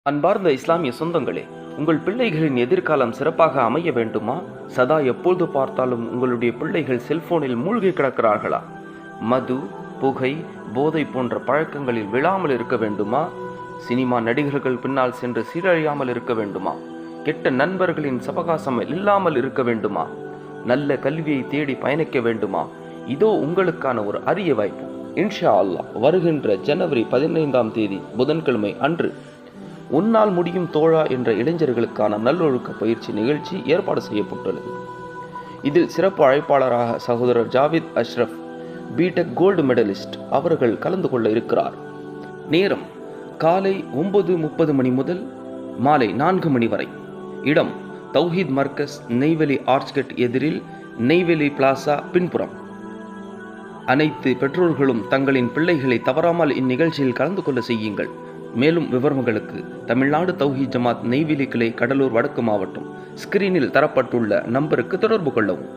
அன்பார்ந்த இஸ்லாமிய சொந்தங்களே, உங்கள் பிள்ளைகளின் எதிர்காலம் சிறப்பாக அமைய வேண்டுமா? சதா எப்பொழுது பார்த்தாலும் உங்களுடைய பிள்ளைகள் செல்போனில் மூழ்கி கிடக்கிறார்களா? மது, புகை, போதை போன்ற பழக்கங்களில் விழாமல் இருக்க வேண்டுமா? சினிமா நடிகர்கள் பின்னால் சென்று சீரழியாமல் இருக்க வேண்டுமா? கெட்ட நண்பர்களின் சபகாசம் இல்லாமல் இருக்க வேண்டுமா? நல்ல கல்வியை தேடி பயணிக்க வேண்டுமா? இதோ உங்களுக்கான ஒரு அரிய வாய்ப்பு. இன்ஷா அல்லாஹ் வருகின்ற ஜனவரி 15ஆம் தேதி புதன்கிழமை அன்று உன்னால் முடியும் தோழா என்ற இளைஞர்களுக்கான நல்லொழுக்க பயிற்சி நிகழ்ச்சி ஏற்பாடு செய்யப்பட்டுள்ளது. இதில் சிறப்பு அழைப்பாளராக சகோதரர் Javid Ashraf, BTech gold medalist அவர்கள் கலந்து கொள்ள இருக்கிறார். நேரம் காலை 9:30 மணி முதல் மாலை 4 மணி வரை. இடம் தௌஹீத் மர்கஸ், நெய்வேலி ஆர்ச்கட் எதிரில், நெய்வேலி பிளாசா பின்புறம். அனைத்து பெற்றோர்களும் தங்களின் பிள்ளைகளை தவறாமல் இந்நிகழ்ச்சியில் கலந்து கொள்ள செய்யுங்கள். மேலும் விவரங்களுக்கு தமிழ்நாடு தௌஹீத் ஜமாத் நெய்வேலி கிளை, கடலூர் வடக்கு மாவட்டம், ஸ்கிரீனில் தரப்பட்டுள்ள நம்பருக்கு தொடர்பு கொள்ளவும்.